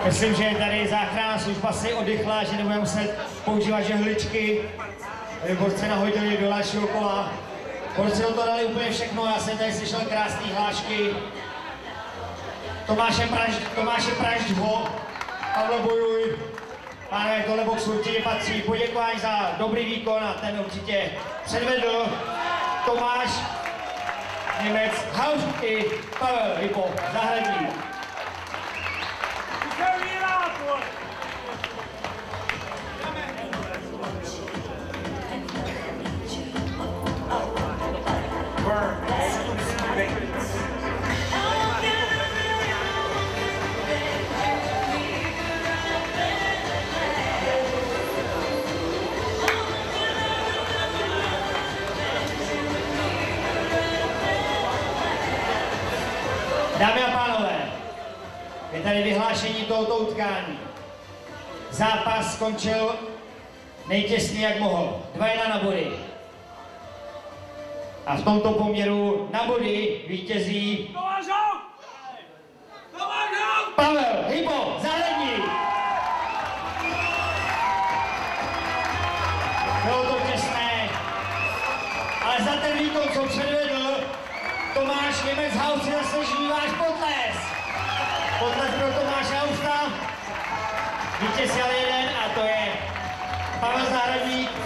Myslím, že tady záchranná služba si oddychla, že nebudeme muset používat žehličky. Borci nahodili do dalšího kola. Borci to dali úplně všechno, já jsem tady slyšel krásné hlášky. Tomáše Pražďho, Pavle Bojuj, pánové, tohle box určitě patří. Poděkování za dobrý výkon a ten určitě předvedl Tomáš Němec, Hauš i Pavel Hypo, Zahradník. Dámy a pánové, je tady vyhlášení tohoto utkání. Zápas skončil nejtěsněji, jak mohl. 2-1 na body. A v tomto poměru na body vítězí Pavel Hypo, Zahradník. Bylo to těsné, ale za ten výkon, co předvedl Tomáš Němec Haus, si zaslouží váš potles. Potles pro Tomáše Hausta. Vítěz je jeden a to je Pavel Zahradník.